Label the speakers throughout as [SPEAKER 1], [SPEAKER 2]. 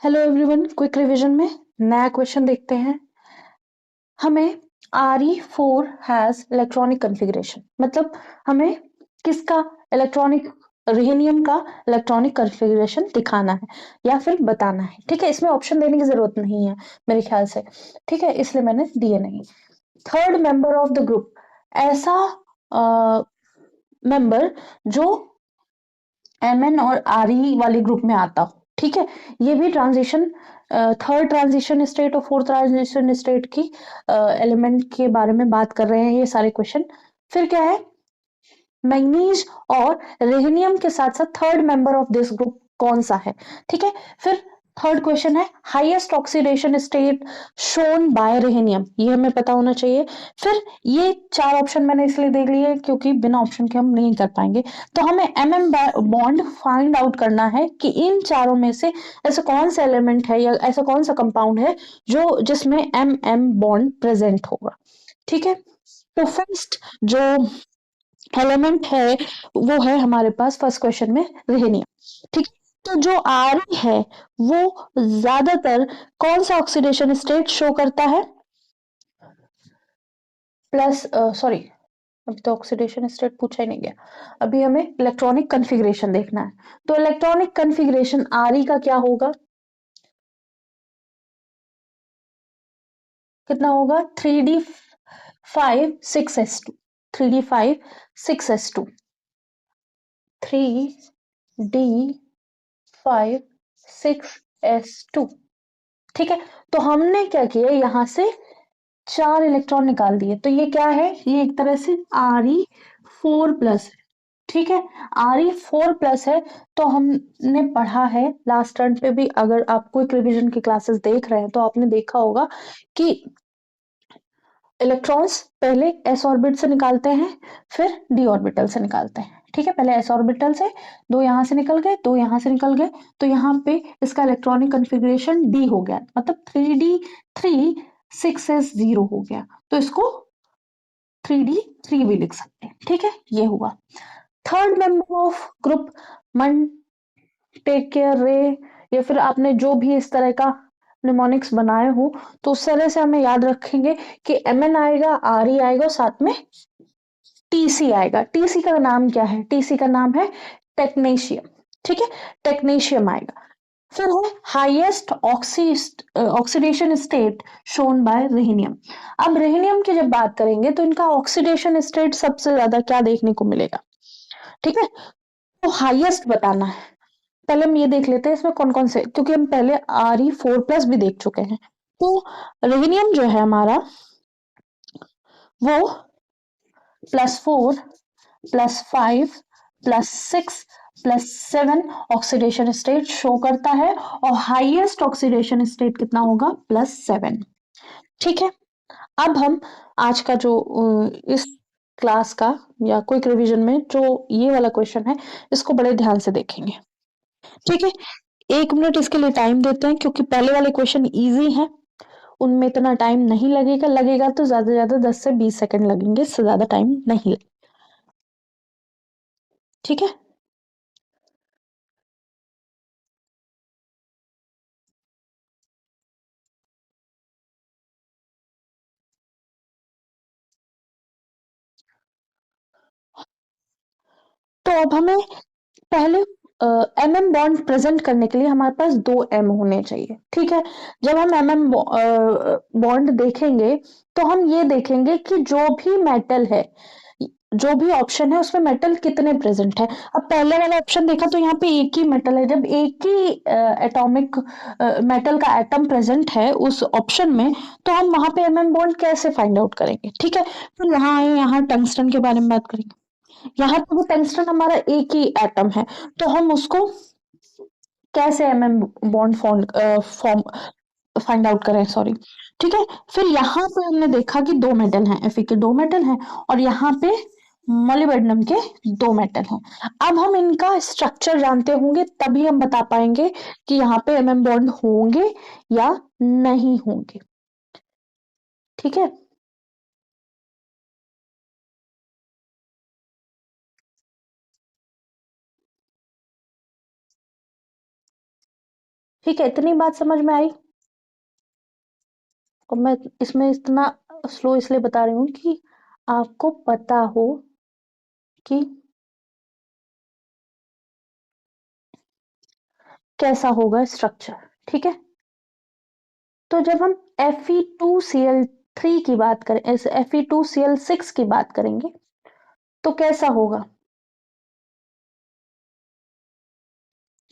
[SPEAKER 1] Hello everyone, quick revision में नया question देखते हैं। हमें RE4 हैज इलेक्ट्रॉनिक कॉन्फ़िगरेशन, मतलब हमें किसका इलेक्ट्रॉनिक रिहीनियम का इलेक्ट्रॉनिक कॉन्फ़िगरेशन दिखाना है या फिर बताना है। ठीक है, इसमें ऑप्शन देने की जरूरत नहीं है मेरे ख्याल से। ठीक है, इसलिए मैंने दिए नहीं। Third member of the group, ऐसा मेंबर जो MN और RE वाले ग्रुप में आता हो। ठीक है, ये भी ट्रांजिशन, थर्ड ट्रांजिशन स्टेट और फोर्थ ट्रांजिशन स्टेट की एलिमेंट के बारे में बात कर रहे हैं ये सारे क्वेश्चन। फिर क्या है, मैग्नीज और रेहनियम के साथ साथ third member of this group कौन सा है। ठीक है, फिर थर्ड क्वेश्चन है highest oxidation state shown by rhenium, ये हमें पता होना चाहिए। फिर ये चार ऑप्शन मैंने इसलिए देख लिए क्योंकि बिना ऑप्शन के हम नहीं कर पाएंगे। तो हमें MM बॉन्ड फाइंड आउट करना है कि इन चारों में से ऐसा कौन सा एलिमेंट है या ऐसा कौन सा कंपाउंड है जो जिसमें MM बॉन्ड प्रेजेंट होगा। ठीक है, तो फर्स्ट जो एलिमेंट है वो है हमारे पास फर्स्ट क्वेश्चन में रेहनियम। ठीक, तो जो आर है वो ज्यादातर कौन सा ऑक्सीडेशन स्टेट शो करता है, प्लस सॉरी, अभी तो ऑक्सीडेशन स्टेट पूछा ही नहीं गया। अभी हमें इलेक्ट्रॉनिक कॉन्फ़िगरेशन देखना है। तो इलेक्ट्रॉनिक कॉन्फ़िगरेशन आर का क्या होगा, कितना होगा 3D5 6s2, 3D5 6s2, 3D5 6s2। ठीक है, तो हमने क्या किया, यहां से चार इलेक्ट्रॉन निकाल दिए। तो ये क्या है, ये एक तरह से Re4+ है। ठीक है, Re4+ है। तो हमने पढ़ा है लास्ट टर्म पे भी, अगर आप क्विक रिवीजन की क्लासेस देख रहे हैं तो आपने देखा होगा कि इलेक्ट्रॉन्स पहले s ऑर्बिट से निकालते हैं, फिर d ऑर्बिटल से निकालते हैं। ठीक है, पहले s ऑर्बिटल से, दो यहां से निकल गए, दो यहां से निकल गए, तो यहाँ पे इसका इलेक्ट्रॉनिक कॉन्फ़िगरेशन d हो गया, मतलब 3D3 6s0 हो गया। तो इसको 3D3 भी लिख सकते हैं। ठीक है, ये हुआ थर्ड मेंबर ऑफ ग्रुप। मन, टेक केयर, रे, या फिर आपने जो भी इस तरह का निमोनिक्स बनाए हो तो उस तरह से हमें याद रखेंगे कि MN आएगा, RE आएगा, साथ में TC आएगा। TC का नाम क्या है, TC का नाम है टेक्नीशियम। ठीक है, टेक्नीशियम आएगा। फिर है highest oxidation state shown by rhenium. अब रेहनियम की जब बात करेंगे तो इनका ऑक्सीडेशन स्टेट सबसे ज्यादा क्या देखने को मिलेगा। ठीक है, तो हाईएस्ट बताना है। पहले हम ये देख लेते हैं इसमें कौन कौन से, क्योंकि हम पहले Re4+ भी देख चुके हैं। तो रेहनियम जो है हमारा वो +4 +5 +6 +7 ऑक्सीडेशन स्टेट शो करता है, और हाईएस्ट ऑक्सीडेशन स्टेट कितना होगा, +7। ठीक है, अब हम आज का जो इस क्लास का या क्विक रिवीजन में जो ये वाला क्वेश्चन है इसको बड़े ध्यान से देखेंगे। ठीक है, 1 मिनट इसके लिए टाइम देते हैं क्योंकि पहले वाले क्वेश्चन इजी हैं, उनमें इतना टाइम नहीं लगेगा, लगेगा तो ज्यादा से ज्यादा 10 से 20 सेकंड लगेंगे, इससे ज्यादा टाइम नहीं लगेगा। ठीक है, तो अब हमें पहले MM बॉन्ड प्रेजेंट करने के लिए हमारे पास 2 M होने चाहिए। ठीक है, जब हम MM बॉन्ड देखेंगे तो हम ये देखेंगे कि जो भी मेटल है, जो भी ऑप्शन है उसमें मेटल कितने प्रेजेंट है। अब पहले वाला ऑप्शन देखा तो यहाँ पे एक ही मेटल है, जब एक ही एटॉमिक मेटल का एटम प्रेजेंट है उस ऑप्शन में, तो हम वहां पे MM बॉन्ड कैसे फाइंड आउट करेंगे। ठीक है, तो यहाँ आए, यहाँ टंगस्टन के बारे में बात करेंगे। यहाँ पे भी टंगस्टन हमारा एक ही एटम है, तो हम उसको कैसे MM bond form find out करें, सॉरी। ठीक है, फिर यहाँ पे हमने देखा कि 2 मेटल हैं, Fe के 2 मेटल हैं, और यहाँ पे मोलिब्डेनम के 2 मेटल हैं। अब हम इनका स्ट्रक्चर जानते होंगे तभी हम बता पाएंगे कि यहाँ पे MM बॉन्ड होंगे या नहीं होंगे। ठीक है, ठीक है, इतनी बात समझ में आई। और मैं इसमें इतना स्लो इसलिए बता रही हूँ कि आपको पता हो कि कैसा होगा स्ट्रक्चर। ठीक है, तो जब हम Fe2Cl3 की बात करें, Fe2Cl6 की बात करेंगे तो कैसा होगा?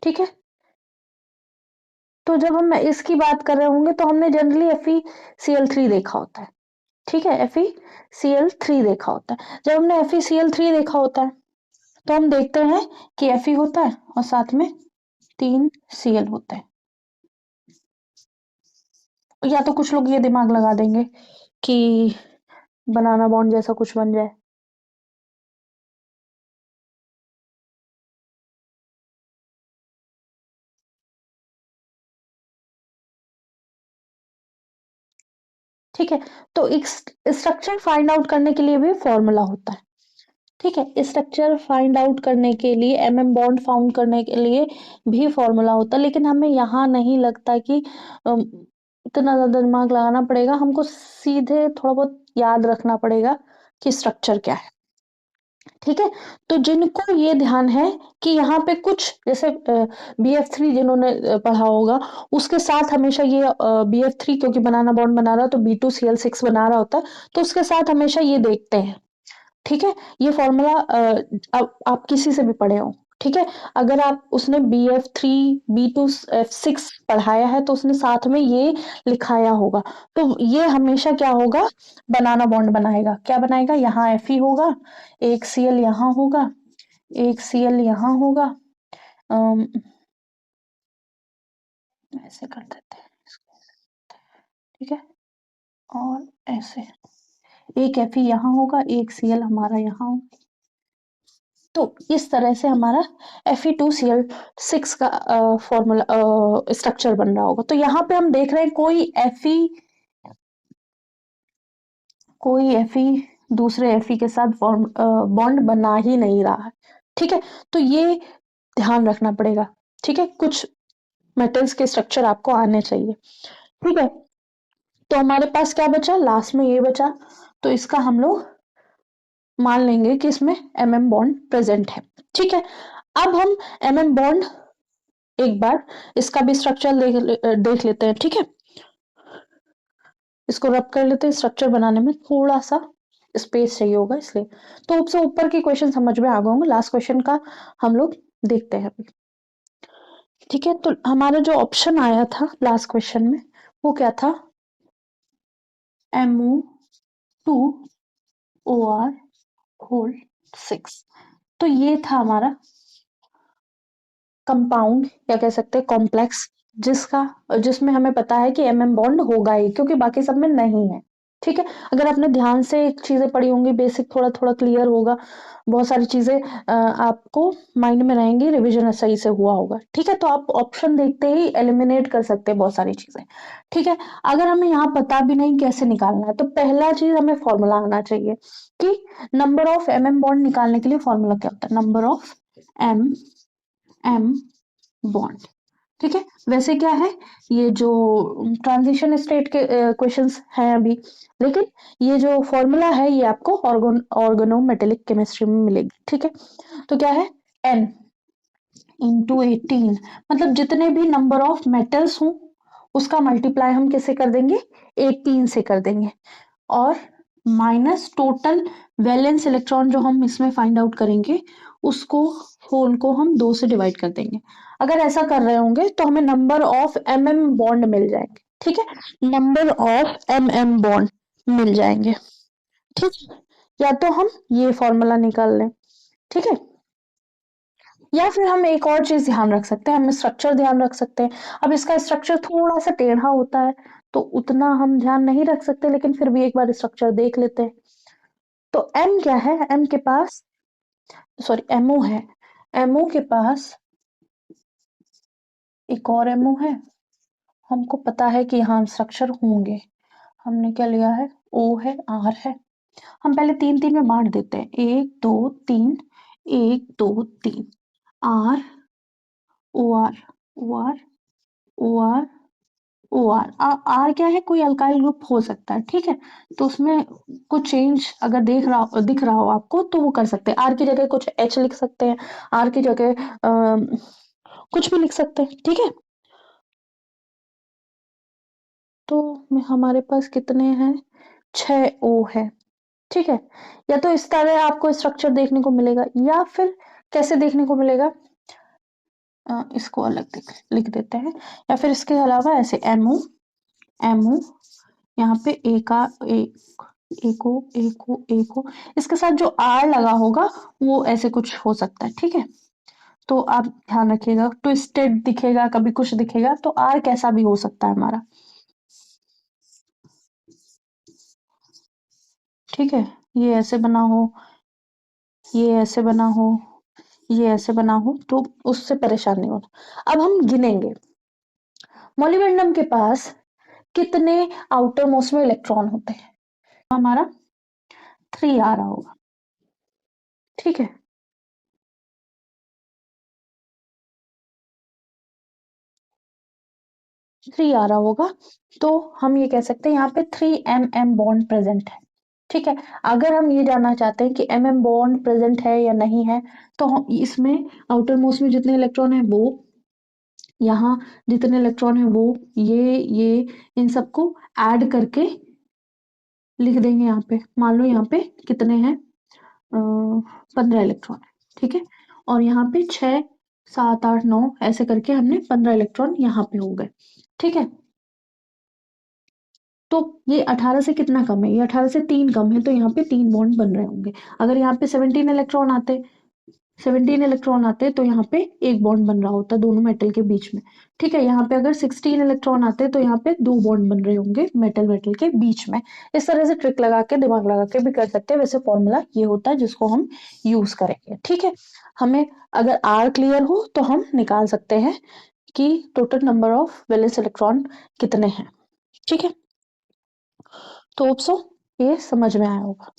[SPEAKER 1] ठीक है, तो जब हम इसकी बात कर रहे होंगे तो हमने जनरली FeCl3 देखा होता है। ठीक है, FeCl3 देखा होता है। जब हमने FeCl3 देखा होता है तो हम देखते हैं कि Fe होता है और साथ में 3 Cl होते हैं। या तो कुछ लोग ये दिमाग लगा देंगे कि बनाना बॉन्ड जैसा कुछ बन जाए। ठीक है, तो एक स्ट्रक्चर फाइंड आउट करने के लिए भी फॉर्मूला होता है। ठीक है, स्ट्रक्चर फाइंड आउट करने के लिए, बॉन्ड फाउंड करने के लिए भी फॉर्मूला होता है, लेकिन हमें यहाँ नहीं लगता कि अम, इतना ज्यादा दिमाग लगाना पड़ेगा। हमको सीधे थोड़ा बहुत याद रखना पड़ेगा कि स्ट्रक्चर क्या है। ठीक है, तो जिनको ये ध्यान है कि यहाँ पे कुछ जैसे BF3 जिन्होंने पढ़ा होगा, उसके साथ हमेशा ये BF3 क्योंकि बनाना बॉन्ड बना रहा है तो B2Cl6 बना रहा होता है, तो उसके साथ हमेशा ये देखते हैं। ठीक है, ये फॉर्मूला आप किसी से भी पढ़े हो। ठीक है, अगर आप उसने BF3 B2F6 पढ़ाया है तो उसने साथ में ये लिखाया होगा। तो ये हमेशा क्या होगा, बनाना बॉन्ड बनाएगा। क्या बनाएगा, यहाँ Fe होगा, एक Cl यहाँ होगा, एक Cl यहाँ होगा। अम, ऐसे कर देते हैं इसको। ठीक है, और ऐसे एक Fe यहाँ होगा, एक Cl हमारा यहाँ होगा। तो इस तरह से हमारा Fe2Cl6 का फॉर्मूला स्ट्रक्चर बन रहा होगा। तो यहाँ पे हम देख रहे हैं कोई Fe दूसरे Fe के साथ बॉन्ड बना ही नहीं रहा है। ठीक है, तो ये ध्यान रखना पड़ेगा। ठीक है, कुछ मेटल्स के स्ट्रक्चर आपको आने चाहिए। ठीक है, तो हमारे पास क्या बचा, लास्ट में ये बचा। तो इसका हम लोग मान लेंगे कि इसमें बॉन्ड प्रेजेंट है। ठीक है, अब हम बॉन्ड एक बार इसका भी स्ट्रक्चर देख लेते हैं। ठीक है, इसको रब कर लेते हैं। स्ट्रक्चर बनाने में थोड़ा सा स्पेस चाहिए होगा इसलिए। तो सबसे ऊपर के क्वेश्चन समझ में आ गए होंगे, लास्ट क्वेश्चन का हम लोग देखते हैं अभी। ठीक है, तो हमारा जो ऑप्शन आया था लास्ट क्वेश्चन में वो क्या था, MO2OR6। तो ये था हमारा कंपाउंड या कह सकते हैं कॉम्प्लेक्स, जिसमें हमें पता है कि बॉन्ड होगा ही क्योंकि बाकी सब में नहीं है। ठीक है, अगर आपने ध्यान से चीजें पढ़ी होंगी, बेसिक थोड़ा थोड़ा क्लियर होगा, बहुत सारी चीजें आपको माइंड में रहेंगी, रिवीजन सही से हुआ होगा। ठीक है, तो आप ऑप्शन देखते ही एलिमिनेट कर सकते हैं बहुत सारी चीजें। ठीक है, अगर हमें यहाँ पता भी नहीं कैसे निकालना है तो पहला चीज हमें फॉर्मूला आना चाहिए कि नंबर ऑफ बॉन्ड निकालने के लिए फॉर्मूला क्या होता है, नंबर ऑफ एम बॉन्ड। ठीक है, वैसे क्या है, ये जो ट्रांजिशन स्टेट के क्वेश्चंस हैं अभी, लेकिन ये जो फॉर्मूला है ये आपको ऑर्गेनोमेटेलिक केमिस्ट्री में मिलेगी। ठीक है, तो क्या है, N × 18, मतलब जितने भी नंबर ऑफ मेटल्स हों उसका मल्टीप्लाई हम किससे कर देंगे, 18 से कर देंगे, और माइनस टोटल वैलेंस इलेक्ट्रॉन जो हम इसमें फाइंड आउट करेंगे उसको, होल को हम 2 से डिवाइड कर देंगे। अगर ऐसा कर रहे होंगे तो हमें नंबर ऑफ बॉन्ड मिल जाएंगे। ठीक है, नंबर ऑफ बॉन्ड मिल जाएंगे। ठीक है, या तो हम ये फॉर्मूला निकाल लें। ठीक है, या फिर हम एक और चीज ध्यान रख सकते हैं, हम स्ट्रक्चर ध्यान रख सकते हैं। अब इसका स्ट्रक्चर थोड़ा सा टेढ़ा होता है तो उतना हम ध्यान नहीं रख सकते, लेकिन फिर भी एक बार स्ट्रक्चर देख लेते हैं। तो एम क्या है, एम के पास, सॉरी एमओ है, एमओ के पास एक और एमओ है। हमको पता है कि यहाँ स्ट्रक्चर होंगे। हमने क्या लिया है, ओ है, आर है। हम पहले 3 3 में बांट देते हैं, 1 2 3, 1 2 3, R, O R, O R, O R, O R, R क्या है, कोई अल्काइल ग्रुप हो सकता है, ठीक है। तो उसमें कुछ चेंज अगर दिख रहा हो आपको तो वो कर सकते हैं। आर की जगह कुछ एच लिख सकते हैं, आर की जगह कुछ भी लिख सकते हैं, ठीक है। तो हमारे पास कितने हैं, 6 O है, ठीक है। या तो इस तरह आपको स्ट्रक्चर देखने को मिलेगा, या फिर कैसे देखने को मिलेगा, इसको अलग लिख देते हैं, या फिर इसके अलावा ऐसे एमओ, एमओ, यहाँ पे ए का एको एको एको, इसके साथ जो आर लगा होगा वो ऐसे कुछ हो सकता है, ठीक है। तो आप ध्यान रखिएगा, ट्विस्टेड दिखेगा, कभी कुछ दिखेगा, तो आर कैसा भी हो सकता है हमारा, ठीक है। ये ऐसे बना हो, ये ऐसे बना हो, ये ऐसे बना हो, तो उससे परेशान नहीं होना। अब हम गिनेंगे, मॉलिबेंडम के पास कितने आउटर मोस्ट में इलेक्ट्रॉन होते हैं, हमारा 3 आ रहा होगा, ठीक है। 3 आ रहा होगा, तो हम ये कह सकते हैं यहाँ पे 3 mm बॉन्ड प्रेजेंट है, ठीक है। अगर हम ये जानना चाहते हैं कि mm बॉन्ड प्रेजेंट है या नहीं है, तो हम इसमें आउटर मोस्ट में जितने इलेक्ट्रॉन है वो, यहाँ जितने इलेक्ट्रॉन है वो, ये इन सबको ऐड करके लिख देंगे यहाँ पे। मान लो यहाँ पे कितने हैं, 15 इलेक्ट्रॉन है, ठीक है। और यहाँ पे 6 7 8 9 ऐसे करके हमने 15 इलेक्ट्रॉन यहाँ पे हो गए, ठीक है। तो ये 18 से कितना कम है, ये 18 से 3 कम है, तो यहाँ पे 3 बॉन्ड बन रहे होंगे। अगर यहाँ पे 17 इलेक्ट्रॉन आते तो यहाँ पे एक बॉन्ड बन रहा होता दोनों मेटल के बीच में, ठीक है। यहाँ पे अगर 16 इलेक्ट्रॉन आते तो यहाँ पे 2 बॉन्ड बन रहे होंगे मेटल मेटल के बीच में। इस तरह से ट्रिक लगा के, दिमाग लगा के भी कर सकते हैं, वैसे फॉर्मूला ये होता है जिसको हम यूज करेंगे, ठीक है। हमें अगर आर क्लियर हो तो हम निकाल सकते हैं कि total number of valence electron कितने हैं, ठीक है। तो होप सो ये समझ में आया होगा।